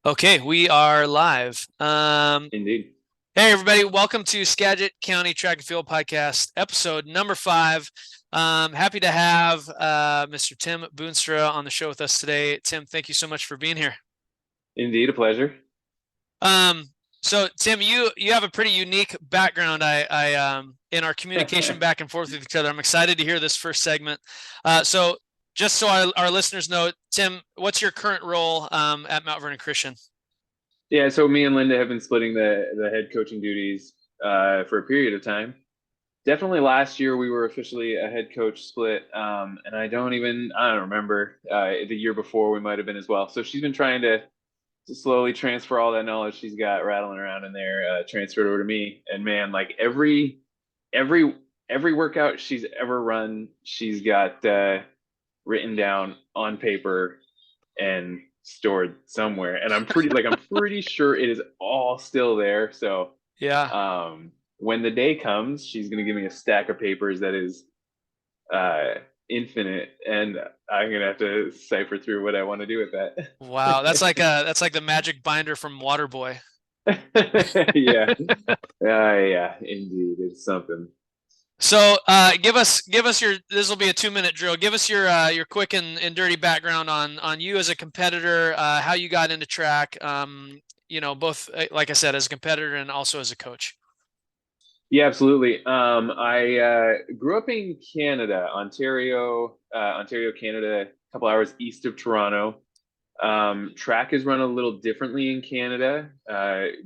Okay, we are live. Indeed. Hey everybody, welcome to Skagit County Track and Field Podcast, episode number 5. Happy to have Mr. Tim Boonstra on the show with us today. Tim, thank you so much for being here. Indeed, a pleasure. Um, so Tim, you have a pretty unique background. In our communication back and forth with each other, I'm excited to hear this first segment. So just so our listeners know, Tim, what's your current role at Mount Vernon Christian? Yeah, so me and Linda have been splitting the head coaching duties for a period of time. Definitely last year we were officially a head coach split, and I don't remember the year before we might have been as well. So she's been trying to slowly transfer all that knowledge she's got rattling around in there, transferred over to me. And man, like every every workout she's ever run, she's got written down on paper and stored somewhere. And I'm pretty sure it is all still there. So Yeah. when the day comes, she's gonna give me a stack of papers that is uh infinite, and I'm gonna have to cipher through what I want to do with Wow, that. that's like the magic binder from Waterboy. Yeah, yeah, indeed, it's something. So, give us your. This will be a 2 minute drill. Give us your quick and dirty background on you as a competitor, how you got into track. Both like I said, as a competitor and also as a coach. Yeah, absolutely. I grew up in Canada, Ontario, Canada, a couple hours east of Toronto. Track is run a little differently in Canada.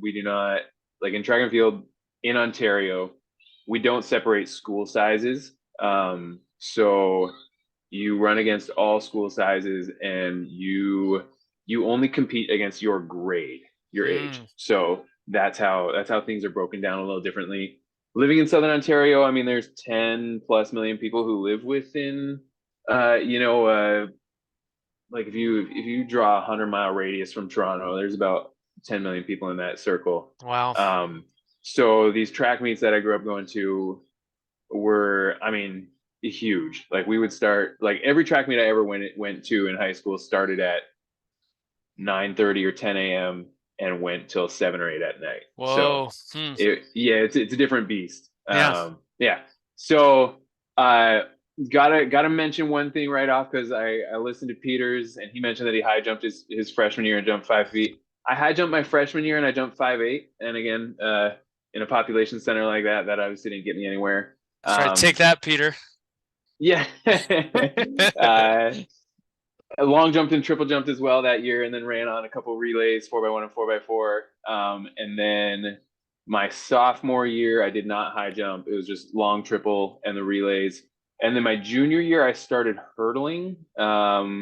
We do not, like in track and field in Ontario, we don't separate school sizes. So you run against all school sizes, and you only compete against your grade, your age. Mm, So that's how things are broken down a little differently. Living in Southern Ontario, I mean, there's 10 plus million people who live within, uh, you know, uh, like if you draw a 100-mile radius from Toronto, there's about 10 million people in that circle. wow. Um, so these track meets that I grew up going to were, I mean, huge. Like we would start, like every track meet I ever went to in high school started at 9:30 or 10 a.m. and went till 7 or 8 at night. So Whoa. Hmm. yeah, it's a different beast. Yeah. Yeah. So uh, gotta mention one thing right off, because I listened to Peters and he mentioned that he high jumped his freshman year and jumped 5 feet. I high jumped my freshman year and I jumped 5'8". And again, in a population center like that obviously didn't get me anywhere. That's right. Take Um, that, Peter. yeah. uh, long jumped and triple jumped as well that year, and then ran on a couple relays, 4x1 and 4x4. And then my sophomore year, I did not high jump. It was just long triple and the relays. And then my junior year, I started hurdling,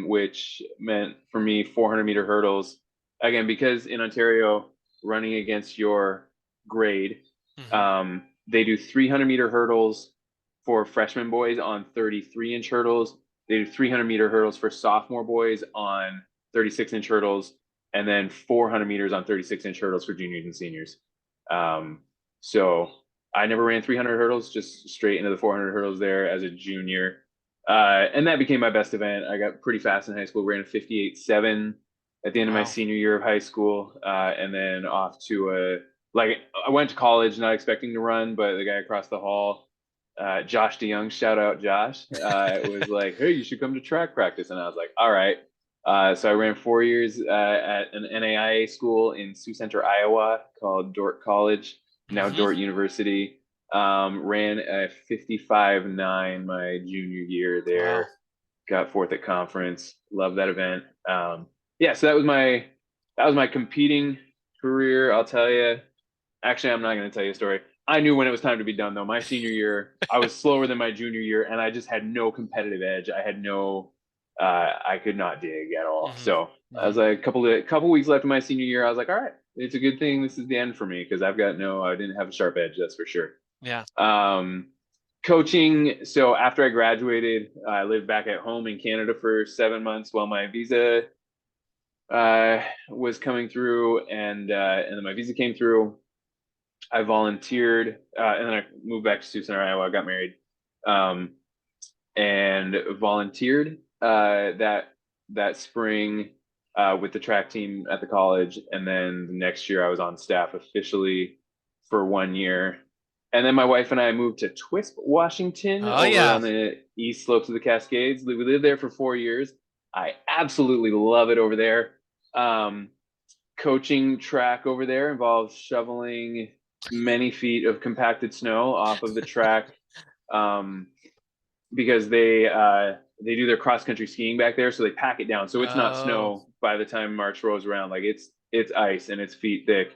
which meant for me 400-meter hurdles. Again, because in Ontario, running against your grade, Hmm. they do 300-meter hurdles for freshman boys on 33-inch hurdles. They do 300-meter hurdles for sophomore boys on 36-inch hurdles, and then 400 meters on 36-inch hurdles for juniors and seniors. Um, so I never ran 300 hurdles, just straight into the 400 hurdles there as a junior. And that became my best event. I got pretty fast in high school, ran a 58.7 at the end of my Wow. senior year of high school, and then off to like I went to college not expecting to run, but the guy across the hall, Josh DeYoung, shout out Josh, was like, "Hey, you should come to track practice," and I was like, "All right." So I ran 4 years at an NAIA school in Sioux Center, Iowa, called Dordt College, now Hmm. Dordt University. Ran a 55.9 my junior year Wow. there. Got fourth at conference. Love that event. Yeah, so that was my competing career. I'll tell you. Actually, I'm not going to tell you a story. I knew when it was time to be done, though. My senior year, I was slower than my junior year, and I just had no competitive edge. I had no, I could not dig at all. Hmm. So I Hmm. was like, a couple weeks left of my senior year. I was like, all right, it's a good thing this is the end for me, because I didn't have a sharp edge, that's for sure. Yeah. Um, Coaching. So after I graduated, I lived back at home in Canada for 7 months while my visa was coming through, and then my visa came through. I volunteered, and then I moved back to Sioux Center, Iowa. I got married, um, and volunteered that spring. with the track team at the college. And then the next year I was on staff officially for 1 year. And then my wife and I moved to Twisp, Washington, Oh over yeah. on the east slopes of the Cascades. We lived there for 4 years. I absolutely love it over there. Um, Coaching track over there involves shoveling many feet of compacted snow off of the track, um, because they do their cross country skiing back there, so they pack it down, so it's not Oh, snow by the time March rolls around. Like it's ice and it's feet thick.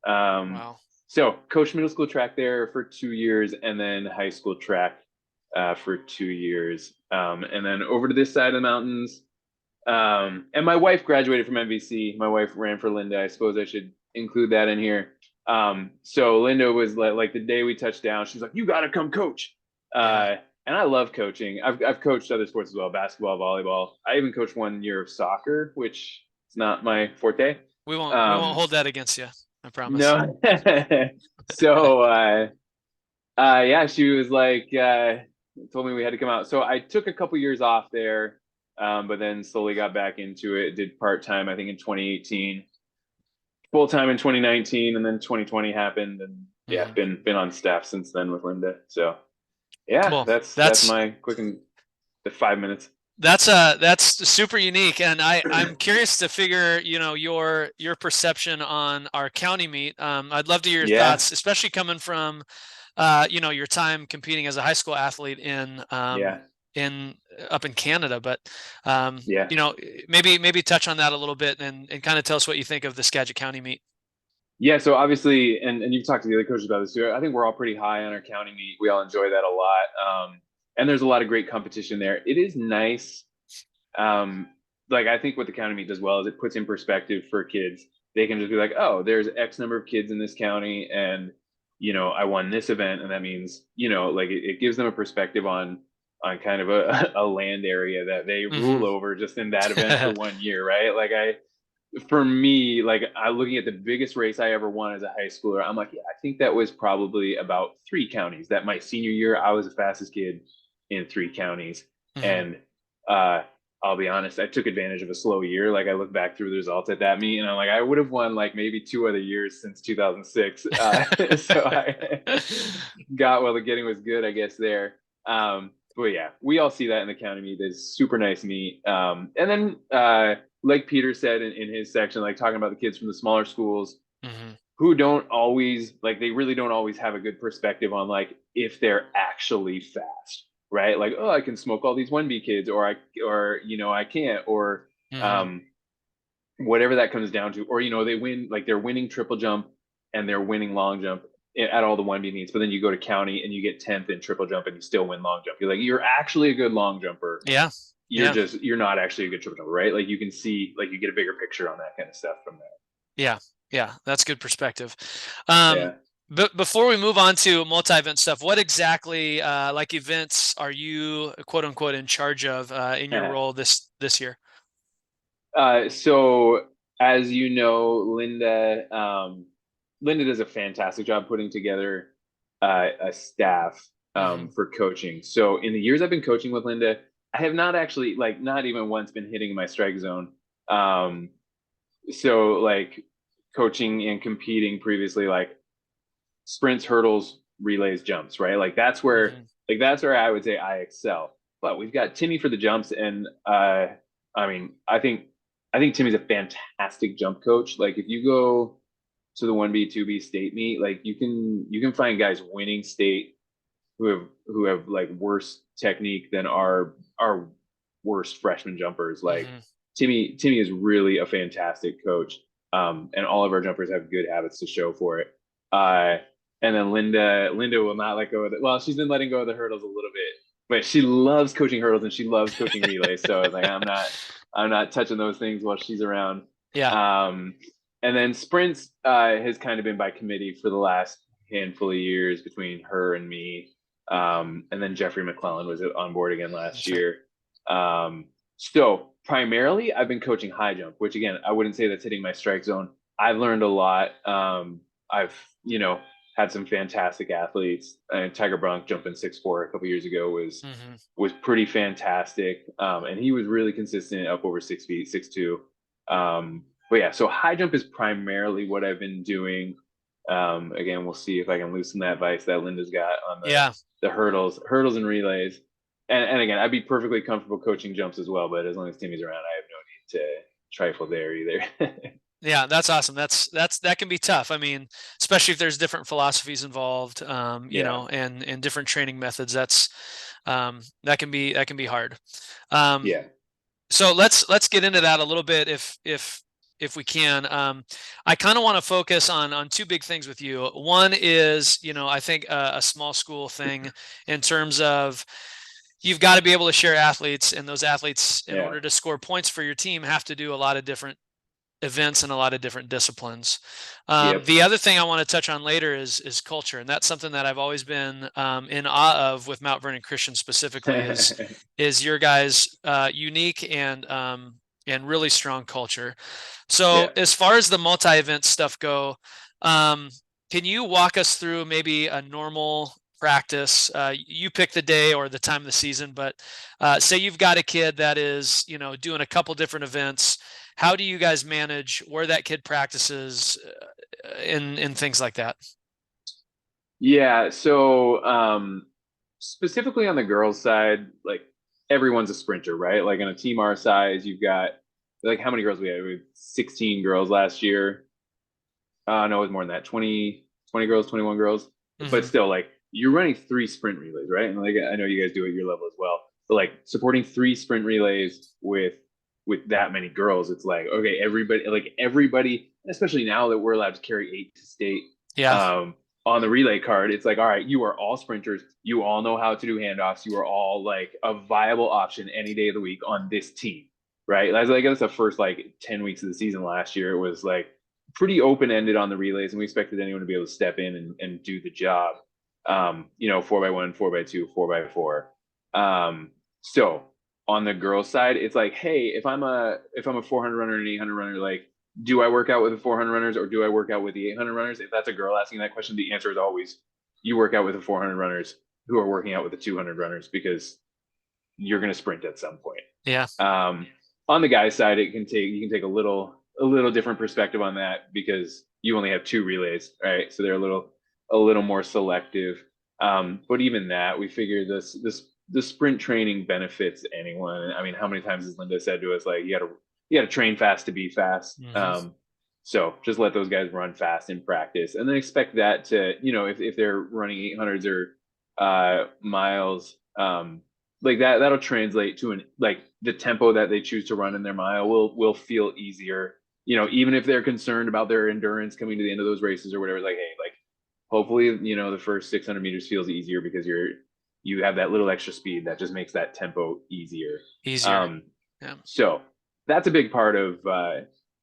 Um, wow. so coach middle school track there for 2 years, and then high school track for 2 years, and then over to this side of the mountains. And my wife graduated from MVC. My wife ran for Linda. I suppose I should include that in here. So Linda was like the day we touched down, she's like, "You got to come coach." Yeah. And I love coaching. I've coached other sports as well, basketball, volleyball. I even coached 1 year of soccer, which is not my forte. We won't hold that against you. I promise. No. So yeah, she was like, told me we had to come out. So I took a couple years off there, but then slowly got back into it. Did part time, I think, in 2018, full time in 2019, and then 2020 happened, and yeah, Mhm. been on staff since then with Linda. So yeah, Cool. that's That's my quick and the 5 minutes. that's super unique, and I'm curious to figure your perception on our county meet. I'd love to hear your Yeah, thoughts, especially coming from your time competing as a high school athlete yeah, in up in Canada. But yeah. maybe touch on that a little bit and kind of tell us what you think of the Skagit County meet. Yeah, so obviously, and you've talked to the other coaches about this too. I think we're all pretty high on our county meet. We all enjoy that a lot. And there's a lot of great competition there. It is nice. Um, like I think what the county meet does well is it puts in perspective for kids. They can just be like, oh, there's X number of kids in this county, and I won this event, and that means, like it gives them a perspective on kind of a land area that they rule Hmm. over just in that event for 1 year, right? Like for me, like I looking at the biggest race I ever won as a high schooler, I'm like, yeah, I think that was probably about 3 counties. That my senior year, I was the fastest kid in 3 counties. Hmm. And I'll be honest, I took advantage of a slow year. Like I look back through the results at that meet, and I'm like, I would have won like maybe 2 other years since 2006. So I got while the getting was good, I guess there. But yeah, we all see that in the county meet. It's super nice meet. And then like Peter said in his section, like talking about the kids from the smaller schools Hmm. who don't always like they really don't always have a good perspective on like if they're actually fast, right? Like, oh, I can smoke all these 1B kids, or I can't, or Hmm. um whatever that comes down to, or they win, like they're winning triple jump and they're winning long jump at all the 1B meets, but then you go to county and you get 10th in triple jump and you still win long jump. You're like, you're actually a good long jumper. Yeah. Yeah. You're not actually a good triple jumper, right? Like you can see, like you get a bigger picture on that kind of stuff from there. Yeah. Yeah. That's good perspective. Um, Yeah. but before we move on to multi-event stuff, what exactly like events are you quote unquote in charge of in your role this year? So as you know, Linda does a fantastic job putting together a staff Hmm. for coaching. So in the years I've been coaching with Linda, I have not actually, like, not even once been hitting my strike zone. Um, so like coaching and competing previously, like sprints, hurdles, relays, jumps, right? Hmm. Like that's where I would say I excel. But we've got Timmy for the jumps, and I mean, I think Timmy's a fantastic jump coach. Like if you go to the 1B 2B state meet, like you can find guys winning state who have like worse technique than our worst freshman jumpers. Like Hmm. Timmy is really a fantastic coach, and all of our jumpers have good habits to show for it. Uh, and then Linda will not let go of it. Well, she's been letting go of the hurdles a little bit, but she loves coaching hurdles and she loves coaching relays. So it's like I'm not touching those things while she's around. Yeah. Um, and then sprints has kind of been by committee for the last handful of years between her and me. And then Jeffrey McClellan was on board again last That's right. year. So primarily, I've been coaching high jump, which again, I wouldn't say that's hitting my strike zone. I've learned a lot. I've had some fantastic athletes. And Tiger Bronc jumping 6'4" a couple years ago was Hmm. was pretty fantastic. And he was really consistent up over 6 feet, 6'2". But yeah, so high jump is primarily what I've been doing. Again, we'll see if I can loosen that vice that Linda's got on Yeah. the hurdles and relays. And again, I'd be perfectly comfortable coaching jumps as well, but as long as Timmy's around, I have no need to trifle there either. Yeah, that's awesome. That can be tough. I mean, especially if there's different philosophies involved, Yeah. and different training methods. That can be hard. Um, Yeah. so let's get into that a little bit if we can. I kind of want to focus on two big things with you. One is, I think a small school thing in terms of you've got to be able to share athletes, and those athletes, in Yeah. order to score points for your team, have to do a lot of different events and a lot of different disciplines. Yep. The other thing I want to touch on later is culture, and that's something that I've always been in awe of with Mount Vernon Christian specifically is your guys' unique and really strong culture. So Yeah. as far as the multi-event stuff go, um, can you walk us through maybe a normal practice? You pick the day or the time of the season, but say you've got a kid that is, doing a couple different events. How do you guys manage where that kid practices in things like that? Yeah. So specifically on the girls' side, like everyone's a sprinter, right? Like on a team our size, you've got like how many girls we had? We had 16 girls last year. No, it was more than that. 20 girls, 21 girls. But Mm-hmm. still, like you're running 3 sprint relays, right? And like I know you guys do it at your level as well. But like supporting 3 sprint relays with that many girls, it's like, okay, everybody, especially now that we're allowed to carry 8 to state Yeah. um on the relay card, it's like, all right, you are all sprinters. You all know how to do handoffs. You are all like a viable option any day of the week on this team, right? As I guess the first like 10 weeks of the season last year, it was like pretty open ended on the relays, and we expected anyone to be able to step in and do the job. 4x1, 4x2, 4x4. So on the girls' side, it's like, hey, if I'm a 400 runner and an 800 runner, like, do I work out with the 400 runners or do I work out with the 800 runners? If that's a girl asking that question, the answer is always you work out with the 400 runners who are working out with the 200 runners because you're going to sprint at some point. Yeah. On the guys' side, you can take a little different perspective on that because you only have 2 relays, right? So they're a little more selective. But even that, we figure the sprint training benefits anyone. I mean, how many times has Linda said to us like you got to train fast to be fast. Mm-hmm. So just let those guys run fast in practice, and then expect that to if they're running 800s or miles, like that'll translate to the tempo that they choose to run in their mile will feel easier. Even if they're concerned about their endurance coming to the end of those races or whatever, like, hey, like hopefully, the first 600 meters feels easier because you have that little extra speed that just makes that tempo easier. Easier. Um, Yeah. so that's a big part of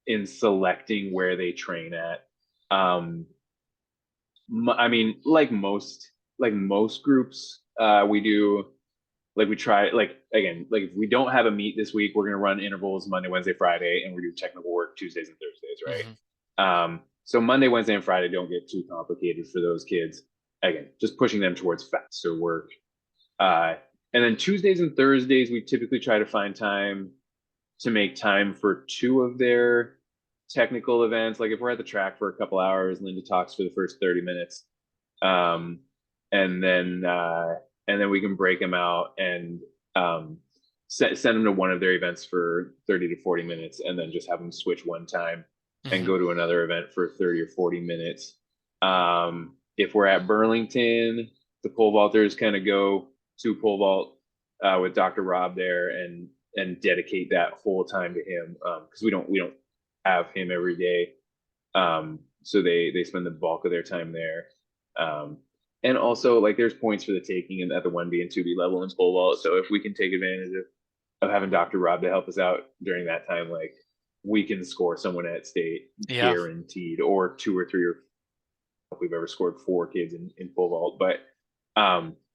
in selecting where they train at. I mean, like most groups, we do like we try like again like if we don't have a meet this week, we're gonna run intervals Monday, Wednesday, Friday, and we do technical work Tuesdays and Thursdays, Mm-hmm. right? So Monday, Wednesday, and Friday don't get too complicated for those kids. Again, just pushing them towards faster work. Uh, and then Tuesdays and Thursdays, we typically try to find time to make time for 2 of their technical events. Like if we're at the track for a couple hours, Linda talks for the first 30 minutes. Um, and then we can break them out and send them to one of their events for 30 to 40 minutes, and then just have them switch one time and Mm-hmm. go to another event for 30 or 40 minutes. If we're at Burlington, the pole vaulters kind of go to pole vault with Dr. Rob there and dedicate that whole time to him because we don't have him every day. So they spend the bulk of their time there. And also, like, there's points for the taking at the 1B and 2B level in pole vault. So if we can take advantage of having Dr. Rob to help us out during that time, like we can score someone at state Yeah. guaranteed, or 2 or 3 or we've ever scored 4 kids in pole vault. But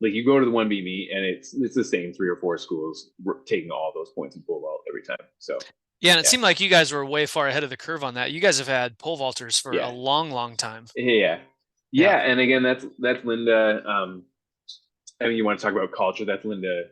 like you go to the 1B meet and it's the same 3 or 4 schools taking all those points in pole vault every time. So Yeah, and it yeah, seemed like you guys were way far ahead of the curve on that. You guys have had pole vaulters for a yeah, long, long time. yeah, Yeah. yeah. And again, that's Linda. I mean, you want to talk about culture? That's Linda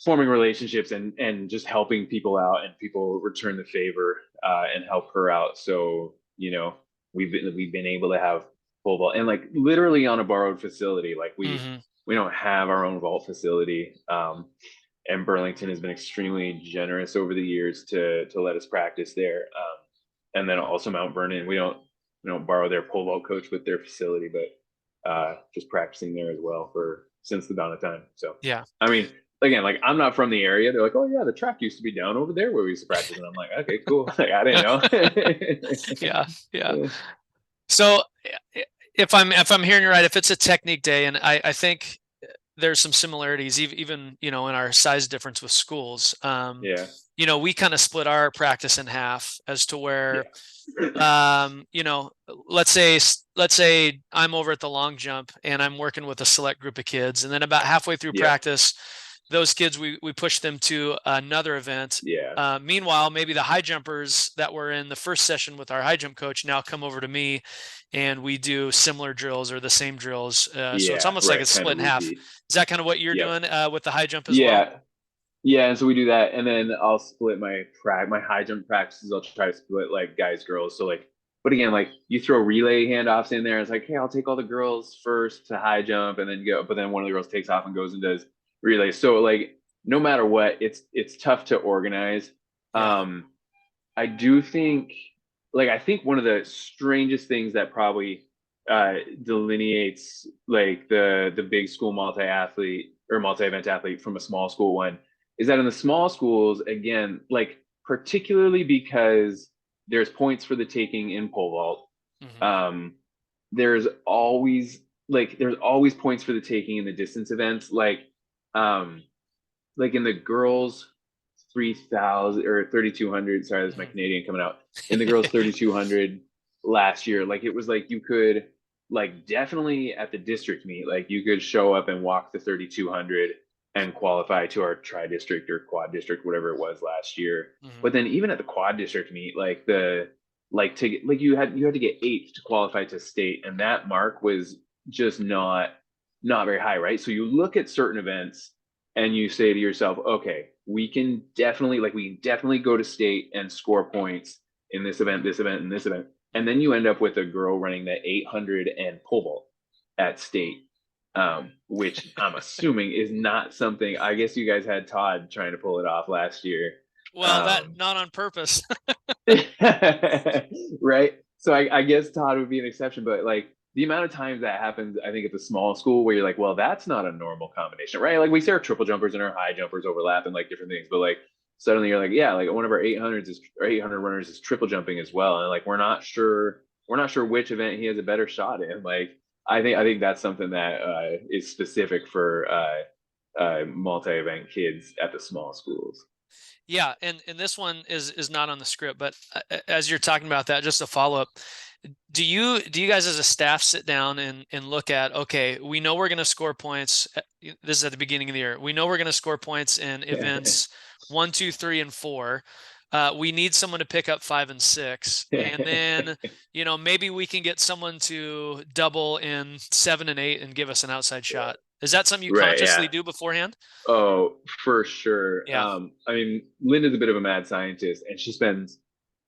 forming relationships and just helping people out, and people return the favor and help her out. So we've been able to have pole vault, and like literally on a borrowed facility. Like Hmm. we don't have our own vault facility. And Burlington has been extremely generous over the years to let us practice there. And then also Mount Vernon, we don't borrow their pole vault coach with their facility, but just practicing there as well for since the dawn of time. So Yeah. I mean, again, like I'm not from the area. They're like, oh yeah, the track used to be down over there where we used to practice, and I'm like, okay, cool. Like I didn't Yeah. Yeah. know. So if I'm hearing you right, if it's a technique day, and I think there's some similarities, even in our size difference with schools. Yeah, We kind of split our practice in half as to where, yeah, you know, let's say I'm over at the long jump and I'm working with a select group of kids, and then about halfway through yeah, practice, those kids we push them to another event. yeah, Meanwhile, maybe the high jumpers that were in the first session with our high jump coach now come over to me, and we do similar drills or the same drills. So it's yeah. almost like Right, it's kind split of in half. repeat. Is that kind of what you're Yep. doing with the high jump as well? Yeah, yeah, and so we do that, and then I'll split my high jump practices. I'll try to split like guys, girls. So like, but again, like you throw relay handoffs in there. It's like, hey, I'll take all the girls first to high jump, and then go. But then one of the girls takes off and goes and does relay. So like, no matter what, it's tough to organize. Yeah. Um, I do think, like, I think one of the strangest things that probably delineates like the big school multi athlete or multi event athlete from a small school one is that in the small schools, again, like particularly because there's points for the taking in pole vault, Hmm. um, there's always there's always points for the taking in the distance events, um, like in the girls 3,000 or 3,200. Sorry, this is my Hmm. Canadian coming out. In the girls 3,200 last year, like it was like you could like definitely at the district meet, like you could show up and walk the 3,200 and qualify to our tri district or quad district, whatever it was last year. Hmm. But then even at the quad district meet, like you had to get eighth to qualify to state, and that mark was just not very high, right? So you look at certain events and you say to yourself, okay, we can definitely go to state and score points in this event, this event, and this event. And then you end up with a girl running the 800 and pole vault at state, which I'm assuming is not something. I guess you guys had Todd trying to pull it off last year. Well, that Um, not on purpose. right? So I guess Todd would be an exception, but like the amount of times that happens, I think at the small school where you're like, well, that's not a normal combination, right? Like we see our triple jumpers and our high jumpers overlap and like different things, but like suddenly you're like, yeah, like one of our 800 runners is triple jumping as well, and like we're not sure which event he has a better shot in. Like I think that's something that is specific for multi-event kids at the small schools. Yeah, and this one is not on the script, but as you're talking about that, just a follow up. Do you guys as a staff sit down and look at, okay, we know we're going to score points. This is at the beginning of the year. We know we're going to score points in events 1, 2, 3, and 4. We need someone to pick up 5 and 6, and then maybe we can get someone to double in 7 and 8 and give us an outside shot. Is that something you Right, consciously yeah. do beforehand? Oh, for sure. Yeah. I mean, Linda's a bit of a mad scientist, and she spends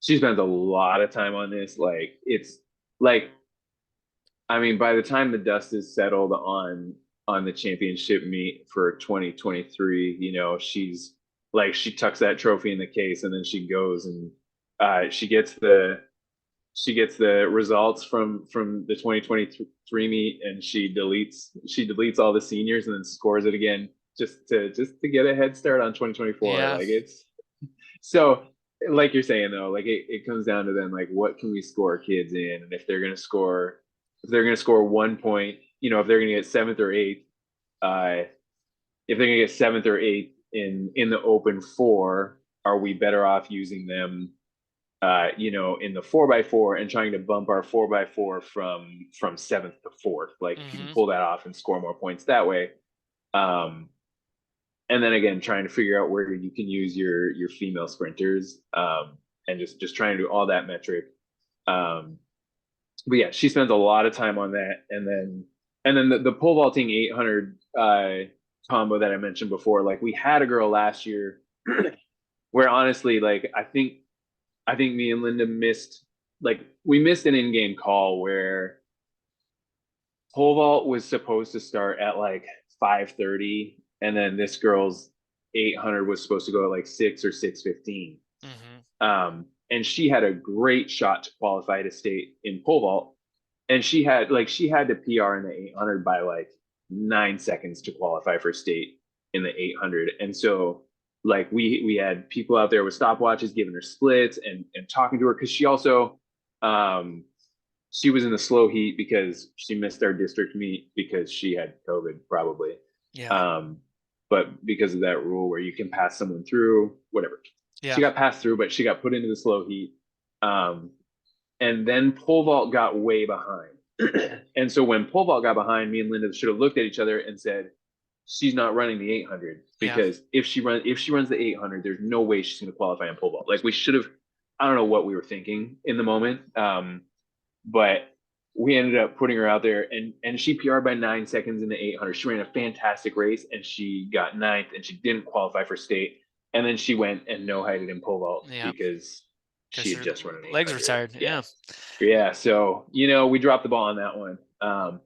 a lot of time on this. Like it's like, I mean, by the time the dust is settled on the championship meet for 2023, she tucks that trophy in the case, and then she goes and uh, she gets the she gets the results from the 2023 meet, and she deletes all the seniors and then scores it again just to get a head start on 2024. Yeah. Like it's so, like you're saying though, like it comes down to then like what can we score kids in, and if they're gonna score 1 point, if they're gonna get seventh or eighth, uh if they're gonna get seventh or eighth in the open four, are we better off using them in the 4x4 and trying to bump our 4x4 from seventh to fourth? Like if you can Hmm. pull that off and score more points that way. Um, and then again, trying to figure out where you can use your female sprinters, and just trying to do all that metric. Um, but yeah, she spends a lot of time on that, and then the pole vaulting 800. combo that I mentioned before. Like we had a girl last year where honestly, like I think me and Linda missed, like we missed an in-game call where pole vault was supposed to start at like 5:30, and then this girl's 800 was supposed to go at like 6 or 6:15. Hmm. And she had a great shot to qualify to state in pole vault, and she had to PR in the 800 by like 9 seconds to qualify for state in the 800. And so like we had people out there with stopwatches giving her splits and talking to her because um she was in the slow heat because she missed our district meet because she had COVID probably. Yeah. Um, but because of that rule where you can pass someone through, whatever. Yeah. She got passed through, but she got put into the slow heat. Um, and then pole vault got way behind. And so when pole vault got behind, me and Linda should have looked at each other and said, she's not running the 800 Yeah. because if she runs the 800, there's no way she's going to qualify in pole vault. Like we should have, I don't know what we were thinking in the moment. But we ended up putting her out there and she PR'd by 9 seconds in the 800. She ran a fantastic race and she got ninth and she didn't qualify for state. And then she went and no heighted in pole vault Yeah. because she Because had her just run an legs were 800. tired. Yeah. Yeah. Yeah. So, we dropped the ball on that one.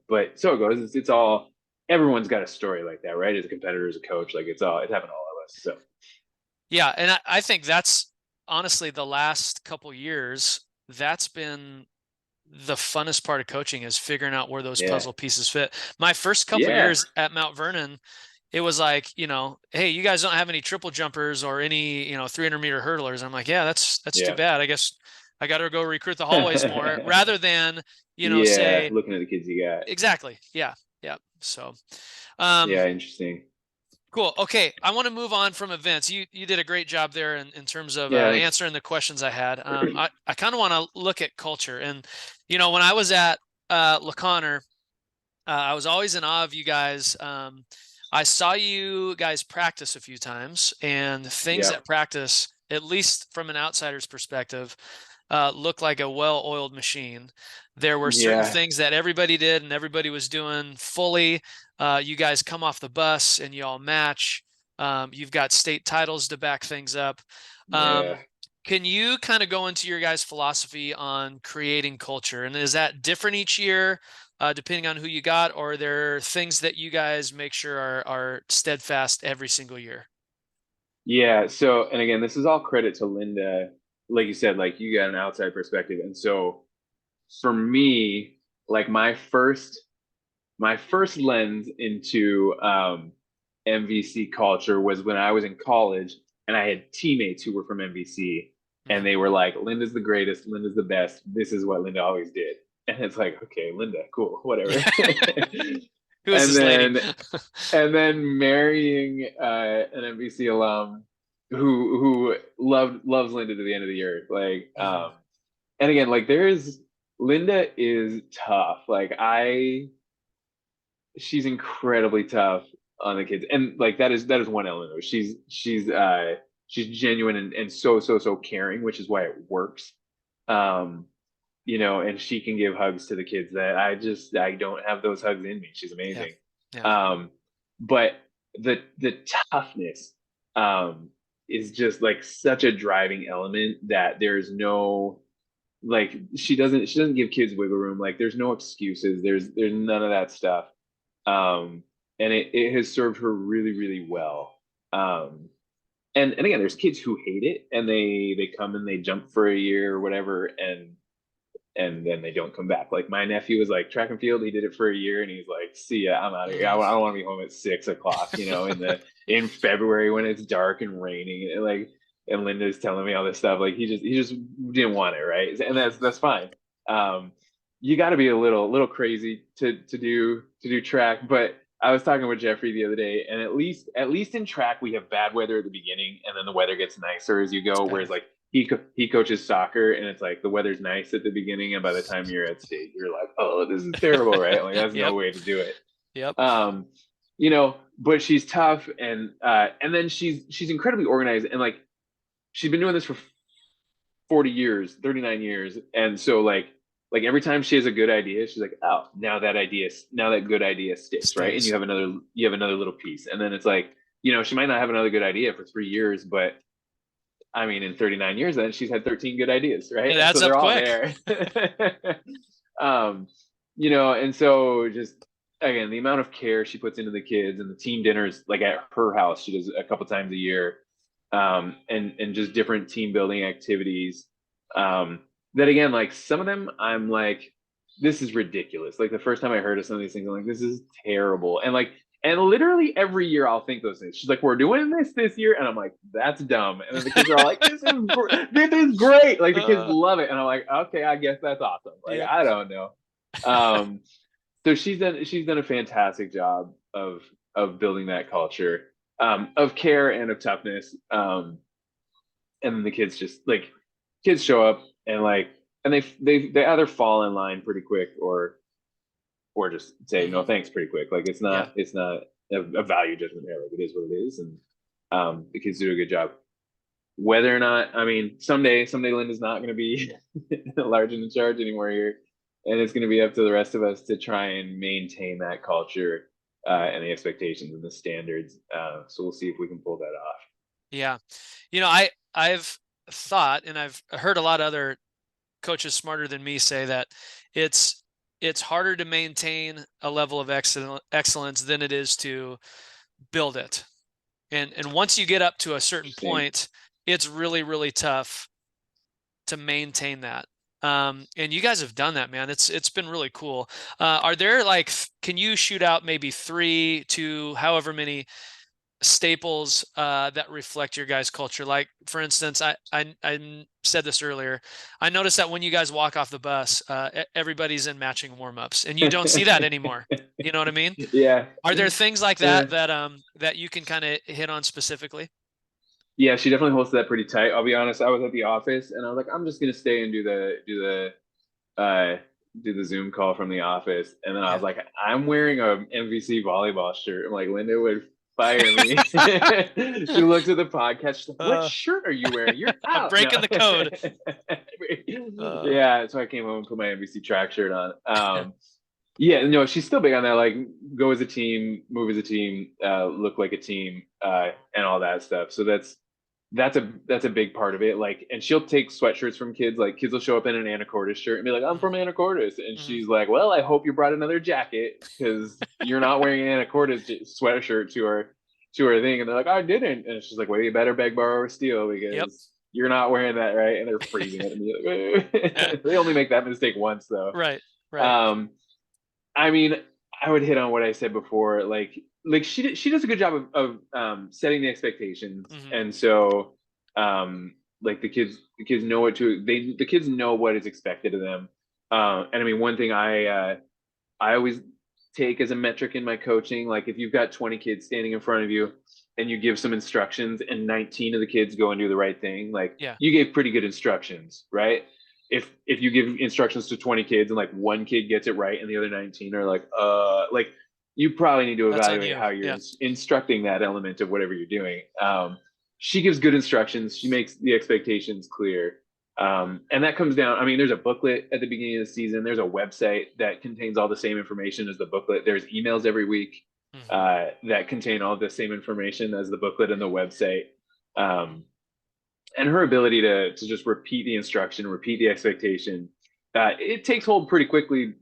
But so it goes. It's all, everyone's got a story like that, right? As a competitor, as a coach, like it's happened to all of us. So, Yeah. And I think that's honestly the last couple years, that's been the funnest part of coaching is figuring out where those yeah. puzzle pieces fit. My first couple Yeah. years at Mount Vernon, it was like, hey, you guys don't have any triple jumpers or any, 300-meter hurdlers. I'm like, yeah, that's too Yeah. bad. I guess I got to go recruit the hallways more rather than, Yeah. say Looking at the kids you got. exactly. Yeah. Yeah. So, Yeah. Interesting. cool. Okay, I want to move on from events. You did a great job there in terms of Yeah. Thanks. answering the questions I had. I kind of want to look at culture, and when I was at LeConner, I was always in awe of you guys. I saw you guys practice a few times, and things Yeah. at practice, at least from an outsider's perspective, looked like a well-oiled machine. There were certain Yeah. things that everybody did and everybody was doing fully. You guys come off the bus and you all match. You've got state titles to back things up. Yeah. Can you kind of go into your guys' philosophy on creating culture? And is that different each year, depending on who you got, or are there things that you guys make sure are steadfast every single year? Yeah. So, and again, this is all credit to Linda. Like you said, like you got an outside perspective. And so for me, like my first lens into MVC culture was when I was in college and I had teammates who were from MVC and Mhm. they were like, Linda's the greatest, Linda's the best. This is what Linda always did. And it's like, okay, Linda, cool, whatever. Who is and this lady? then and then marrying an MVC alum who loves Linda to the end of the year. Like, Mhm. and again, like Linda is tough. Like she's incredibly tough on the kids, and like that is one element of it. She's genuine and so caring, which is why it works. Um, and she can give hugs to the kids that I don't have those hugs in me. She's Yeah. amazing. Yeah. But the toughness is just like such a driving element that there's no, like, she doesn't give kids wiggle room. Like there's no excuses. There's none of that stuff. And it has served her really, really well. And again, there's kids who hate it and they come and they jump for a year or whatever, and then they don't come back. Like my nephew was like track and field. He did it for a year and he's like, see ya, I'm out of here. I don't want to be home at 6 o'clock, in February when it's dark and raining. And Linda's telling me all this stuff. Like he just didn't want it, right? And Mhm. that's fine. Um, you got to be a little crazy to do track. But I was talking with Jeffrey the other day, and at least in track we have bad weather at the beginning, and then the weather gets nicer as you It's go. Whereas better. like he coaches soccer, and it's like the weather's nice at the beginning, and by the time you're at state, you're like, oh, this is terrible, right? Like that's no Yep. way to do it. Yep. Um, but she's tough, and then she's incredibly organized, and like she's been doing this for 40 years, 39 years, and so like like every time she has a good idea, she's like, oh, now that good idea sticks, right? And Stays. you have another little piece. And then it's like, she might not have another good idea for 3 years, but I mean, in 39 years, then she's had 13 good ideas, right? It And so adds up they're all quick. there. um, and so just again, the amount of care she puts into the kids and the team dinners, like at her house, she does a couple times a year, and just different team building activities. Um, that again, like some of them, I'm like, this is ridiculous. Like the first time I heard of some of these things, I'm like, this is terrible. And literally every year I'll think those things. She's like, we're doing this year. And I'm like, that's dumb. And then the kids are all like, this is great. Like the kids Uh, love it. And I'm like, okay, I guess that's awesome. Like, yeah. I don't know. Um, so she's done a fantastic job of building that culture, of care and of toughness. And then the kids just like kids show up and like and they either fall in line pretty quick or just say no Mhm. thanks pretty quick. Like Yeah. it's not a value judgment there. Like it is what it is, and the kids do a good job. Whether or not, I mean, someday Linda's not going to be large and in charge anymore here, and it's going to be up to the rest of us to try and maintain that culture and the expectations and the standards. So we'll see if we can pull that off. Yeah. I've thought, and I've heard a lot of other coaches smarter than me say that it's it's harder to maintain a level of excellence than it is to build it. And once you get up to a certain Interesting. point, it's really, really tough to maintain that. And you guys have done that, man. It's been really cool. Are there like, can you shoot out maybe 3 to however many staples that reflect your guys' culture? Like, for instance, I said this earlier. I noticed that when you guys walk off the bus, everybody's in matching warm-ups, and you don't see that anymore. You know what I mean? Yeah. Are there things like Uh, that you can kind of hit on specifically? yeah, she definitely holds that pretty tight. I'll be honest. I was at the office and I was like, I'm just gonna stay and do the Zoom call from the office. And then I was Yeah. like, I'm wearing a MVC volleyball shirt. I'm like, Linda would fire me. She looked at the podcast. She's like, what uh, shirt are you wearing? You're I'm out. No. breaking the code. Uh, Yeah, so I came home and put my MVC track shirt on. Yeah, no, she's still big on that. Like, go as a team, move as a team, look like a team, and all that stuff. So that's a big part of it. Like, and she'll take sweatshirts from kids. Like, kids will show up in an Anacortes shirt and be like, "I'm mhm, from Anacortes," and mhm. she's like, "Well, I hope you brought another jacket because you're not wearing an Anacortes sweatshirt to her thing." And they're like, "I didn't," and she's like, "Well, you better beg, borrow, or steal Yep. because." You're not wearing that, right? And they're freezing it. And they only make that mistake once, though. Right. Right. Um, I mean, I would hit on what I said before. Like she does a good job of setting the expectations, Mhm. and so like the kids know the kids know what is expected of them. And I mean, one thing I always take as a metric in my coaching, like if you've got 20 kids standing in front of you and you give some instructions and 19 of the kids go and do the right thing, like Yeah. you gave pretty good instructions, right? If you give instructions to 20 kids and like one kid gets it right and the other 19 are like you probably need to That's on evaluate you. how you're Yeah. instructing that element of whatever you're doing. She gives good instructions. She makes the expectations clear. And that comes down, I mean, there's a booklet at the beginning of the season. There's a website that contains all the same information as the booklet. There's emails every week Mhm. that contain all the same information as the booklet and the website. Um, and her ability to just repeat the instruction, repeat the expectation, it takes hold pretty quickly.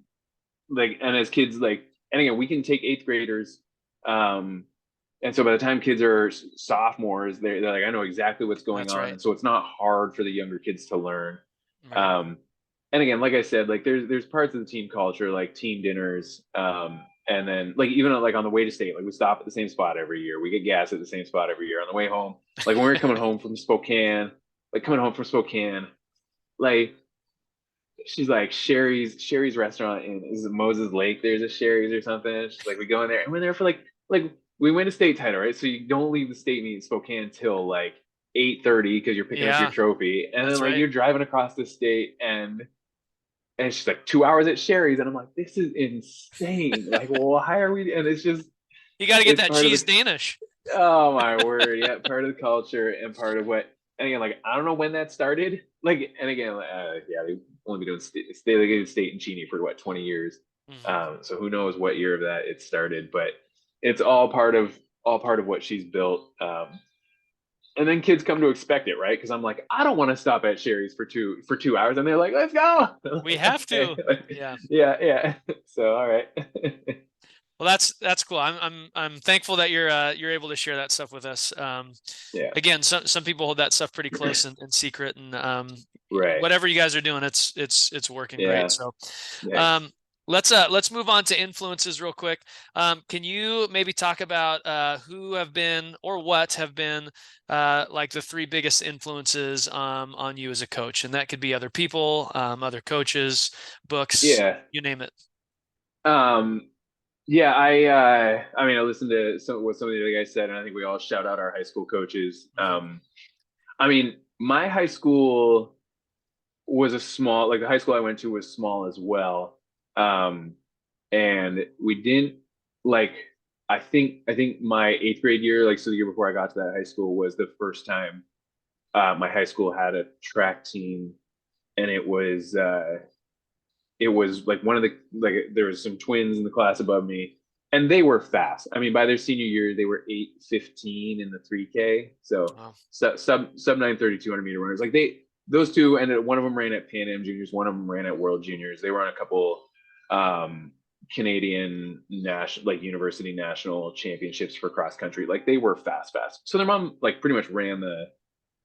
Like, and as kids, like, and again, we can take eighth graders, um, and so by the time kids are sophomores, they're like, I know exactly what's going That's on, right. and so it's not hard for the younger kids to learn. Right. Um, and again, like I said, like there's parts of the team culture, like team dinners, and then like even like on the way to state, like we stop at the same spot every year. We get gas at the same spot every year on the way home. Like when we were coming home from Spokane, like she's like Sherry's restaurant in is it Moses Lake. There's a Sherry's or something. She's like, we go in there and we're there for like we win a state title, right? So you don't leave the state meet in Spokane till like 8:30 because you're picking up your Yeah. trophy. And then That's like right. you're driving across the state and she's like 2 hours at Sherry's. And I'm like, this is insane. Like, why are we and You got to get it's that part of cheese the Danish. oh my word. Yeah, part of the culture and part of what and again, like I don't know when that started. Like, and again, yeah, they've only been doing state and Cheney for what 20 years. Mhm. So who knows what year of that it started, but it's all part of what she's built. And then kids come to expect it, right? Because I'm like, I don't want to stop at Sherry's for 2 hours, and they're like, let's go. I'm We like, have okay, to. Yeah. yeah, yeah. So all right, Well, that's cool. I'm thankful that you're able to share that stuff with us. yeah, Again, some people hold that stuff pretty close and secret, and right, whatever you guys are doing, it's working great. yeah, So, thanks. um, let's move on to influences real quick. Can you maybe talk about who have been or what have been like the three biggest influences on you as a coach? And that could be other people, other coaches, books, Yeah, you name it. um, yeah. I mean, I listened to what some of the other guys said, and I think we all shout out our high school coaches. Hmm. I mean, my high school was a small, like the high school I went to was small as well. Um, and we didn't like, I think my eighth grade year, like, so the year before I got to that high school was the first time, my high school had a track team. And it was like one of the, like, there was some twins in the class above me, and they were fast. I mean, by their senior year, they were 8:15 in the 3K. So Wow. sub 9:30 200 meter runners. Like those two, and one of them ran at Pan Am Juniors, one of them ran at World Juniors. They were on a couple um, Canadian national, like university national championships for cross country. Like they were fast. So their mom like pretty much ran the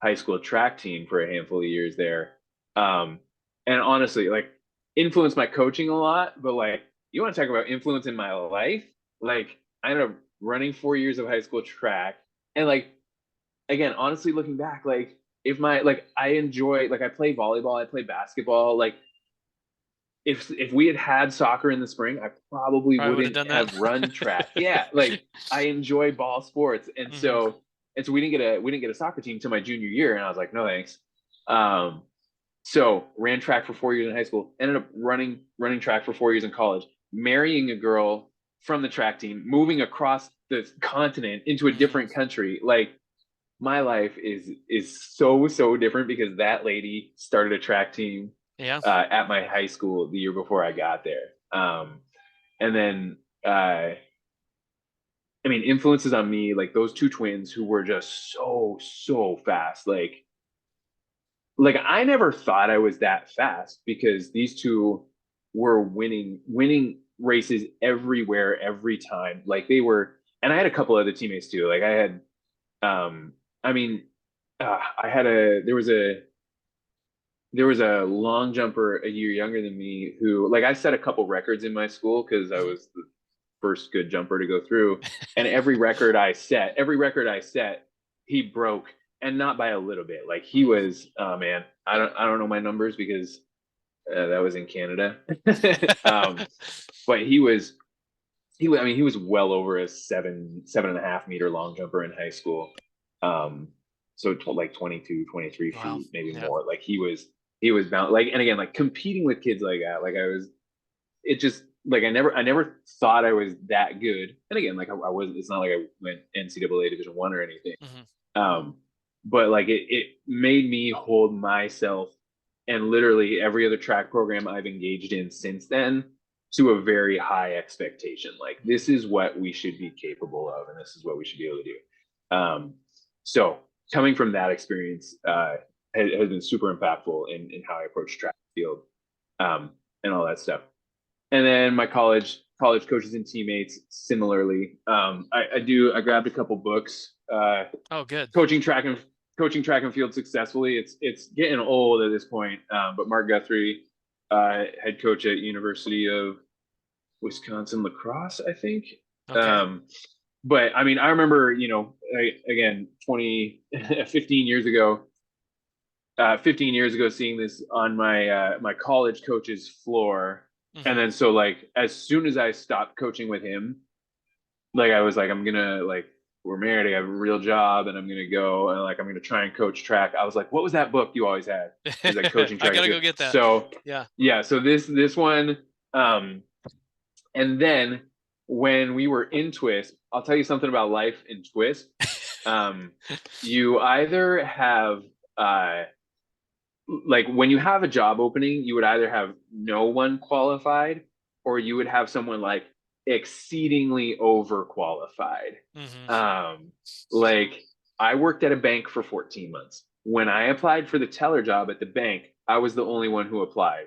high school track team for a handful of years there. Um, and honestly, like influenced my coaching a lot, but like you want to talk about influence in my life? Like I ended up running 4 years of high school track, and like again, honestly, looking back, like if my like I enjoy, like I play volleyball, I play basketball. Like if we had had soccer in the spring, I probably Probably would have wouldn't done that. have run track. Yeah, like I enjoy ball sports, and Hmm. so we didn't get a soccer team until my junior year, and I was like, no thanks. Um, so ran track for 4 years in high school, ended up running track for 4 years in college, marrying a girl from the track team, moving across the continent into a Hmm. different country. Like my life is so different because that lady started a track team Yeah. at my high school the year before I got there. And then I mean, influences on me, like those two twins who were just so fast. Like I never thought I was that fast because these two were winning races everywhere every time. Like they were, and I had a couple other teammates too. Like I had, I mean, I had a there was a long jumper a year younger than me who, like, I set a couple records in my school because I Hmm. was the first good jumper to go through, and every record I set he broke, and not by a little bit. Like he Hmm. was, oh man, I don't know my numbers because that was in Canada. But I mean, he was well over a 7.5 meter long jumper in high school. Um, so like 22, 23 Wow. feet, maybe Yeah. more. Like he was bound, like, and again, like competing with kids like that, like it just, like, I never thought I was that good. And again, like I was, it's not like I went NCAA Division 1 or anything. Hmm. Um, but like it made me hold myself and literally every other track program I've engaged in since then to a very high expectation. Like this is what we should be capable of, and this is what we should be able to do. So coming from that experience has been super impactful in how I approach track field, and all that stuff. And then my college coaches and teammates similarly. I grabbed a couple books, Oh, good. coaching track and coaching track and field successfully. It's getting old at this point, but Mark Guthrie, head coach at University of Wisconsin Lacrosse, I think. Okay. Um, but I mean, I remember, again, 20, 15 years ago, 15 years ago, seeing this on my college coach's floor. And Hmm. then so like as soon as I stopped coaching with him, like I was like, I'm gonna, like, we're married, I have a real job, and I'm gonna go and like I'm gonna try and coach track. I was like, what was that book you always had? He's like, coaching I track and gotta field. go get that. So Yeah. yeah, so this one, um, and then when we were in Twist, I'll tell you something about life in Twist. Um, you either have uh, like when you have a job opening, you would either have no one qualified or you would have someone like exceedingly overqualified. Hmm. Um, like I worked at a bank for 14 months. When I applied for the teller job at the bank, I was the only one who applied,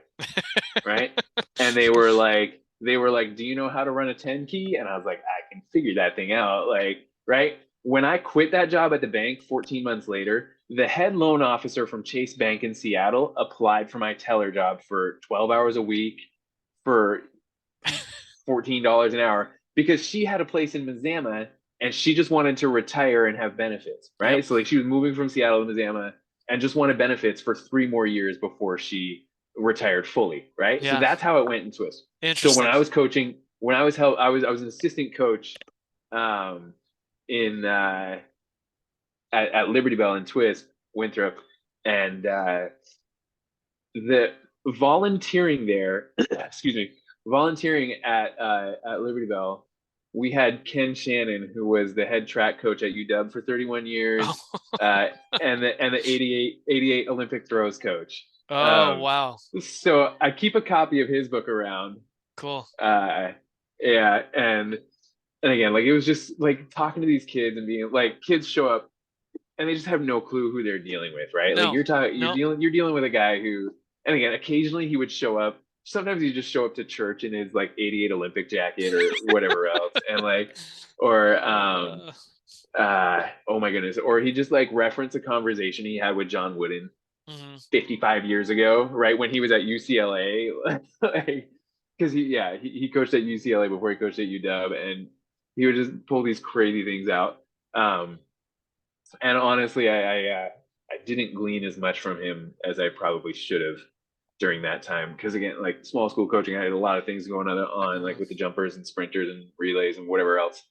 right? And they were like, "Do you know how to run a 10 key?" And I was like, "I can figure that thing out." Like, right? When I quit that job at the bank 14 months later, the head loan officer from Chase Bank in Seattle applied for my teller job for 12 hours a week for $14 an hour because she had a place in Mazama and she just wanted to retire and have benefits, Yep. right? So like she was moving from Seattle to Mazama and just wanted benefits for 3 more years before she retired fully, right? So Yeah. that's how it went in Swiss. So when Interesting. I was coaching, when I was held, I was an assistant coach um, in at Liberty Bell in Twist, Winthrop, and the volunteering there, excuse me, volunteering at Liberty Bell, we had Ken Shannon, who was the head track coach at UW for 31 Oh, years, and the 88 Olympic throws coach. oh, Um, wow. so I keep a copy of his book around. Cool. Uh, yeah, and again, like it was just like talking to these kids and being like, kids show up and they just have no clue who they're dealing with, right? Like No, you're talking, you're no. dealing with a guy who, and again, occasionally he would show up. Sometimes he'd just show up to church in his like 88 Olympic jacket or whatever else, and like, or Uh, oh my goodness, or he just like reference a conversation he had with John Wooden mhm. 55 years ago, right when he was at UCLA, like, because he coached at UCLA before he coached at UW, and he would just pull these crazy things out. Um, and honestly, I didn't glean as much from him as I probably should have during that time because again, like small school coaching, I had a lot of things going on like Mhm. with the jumpers and sprinters and relays and whatever else.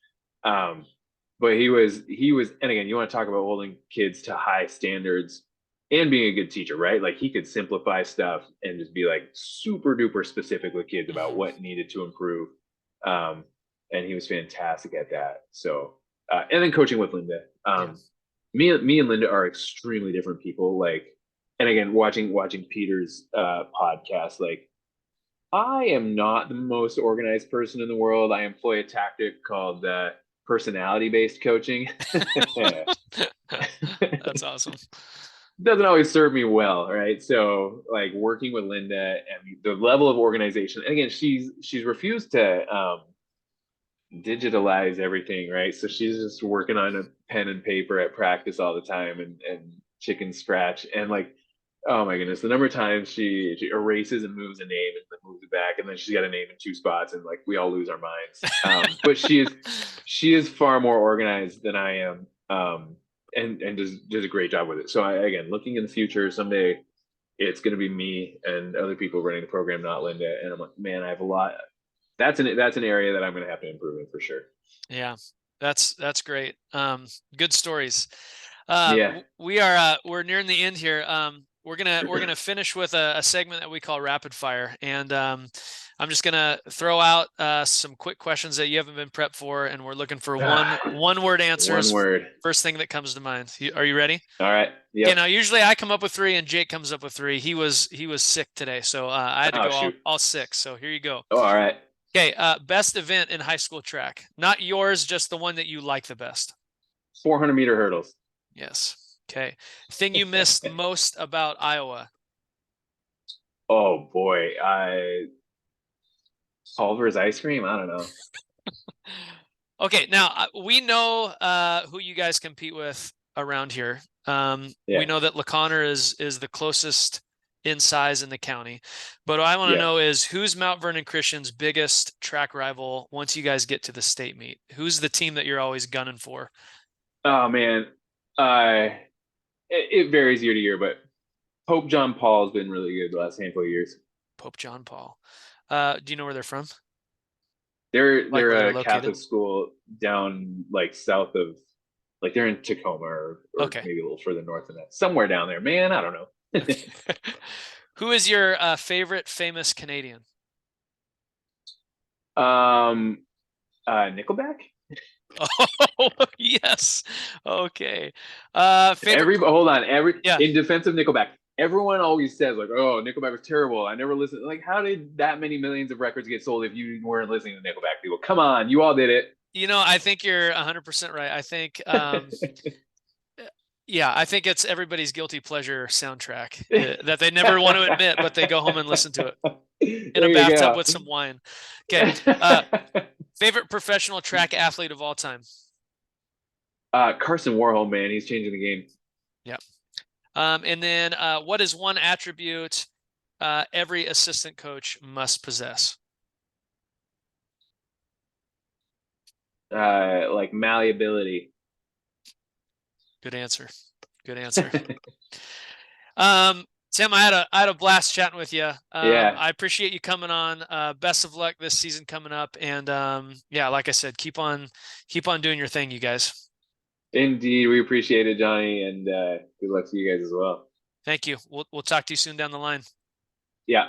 Um, but he was, and again, you want to talk about holding kids to high standards and being a good teacher, right? Like he could simplify stuff and just be like super duper specific with kids about Mhm. what needed to improve. Um, and he was fantastic at that. So, and then coaching with Linda. Yeah. Me and Linda are extremely different people. Like, and again, watching Peter's podcast, like I am not the most organized person in the world. I employ a tactic called personality based coaching. That's awesome. Doesn't always serve me well, right? So like working with Linda and the level of organization, and again, she's refused to digitalize everything, right? So she's just working on a pen and paper at practice all the time and chicken scratch. And like, oh my goodness, the number of times she erases and moves a name and then moves it back, and then she's got a name in two spots, and like we all lose our minds. But she is far more organized than I am. And does a great job with it. So again, looking in the future, someday it's going to be me and other people running the program, not Linda. And I'm like, man, I have a lot. That's an area that I'm going to have to improve in for sure. Yeah, that's great. Good stories. Yeah. We're nearing the end here. We're gonna finish with a segment that we call rapid fire, and I'm just gonna throw out some quick questions that you haven't been prepped for, and we're looking for one word One answers. word. First thing that comes to mind. Are you ready? All right. Okay. Yep. Now, usually I come up with three, and Jake comes up with three. He was sick today, so I had to Oh go shoot. all six. So here you go. Oh, all right. Okay, best event in high school track. Not yours, just the one that you like the best. 400-meter hurdles. Yes. Okay. Thing you missed most about Iowa. Oh boy. Culver's ice cream. I don't know. Okay, now we know who you guys compete with around here. We Yeah. know that LaConner is the closest in size in the county. But what I want to Yeah. know is who's Mount Vernon Christian's biggest track rival once you guys get to the state meet? Who's the team that you're always gunning for? Oh man. Uh, it varies year to year, but Pope John Paul has been really good the last handful of years. Pope John Paul. Do you know where they're from? They're Like where they're they're a located? Catholic school down like south of, like they're in Tacoma or Okay. maybe a little further north than that. Somewhere down there, man. I don't know. Okay. Who is your favorite famous Canadian? um, Nickelback. Oh, yes. Okay. Favorite. Hold on, Yeah. in defense of Nickelback, everyone always says like, "Oh, Nickelback was terrible. I never listened." Like, how did that many millions of records get sold if you weren't listening to Nickelback? People, come on, you all did it. I think you're 100% right. I think, yeah, I think it's everybody's guilty pleasure soundtrack that they never want to admit, but they go home and listen to it in a There you bathtub go. with some wine. Okay. Favorite professional track athlete of all time. Carson Warhol, man, he's changing the game. Yeah. And then what is one attribute every assistant coach must possess? Like malleability. Good answer. Good answer. Tim, I had a blast chatting with you. Yeah, I appreciate you coming on. Best of luck this season coming up. And yeah, like I said, keep on doing your thing, you guys. indeed, we appreciate it, Johnny, and good luck to you guys as well. Thank you. We'll talk to you soon down the line. Yeah.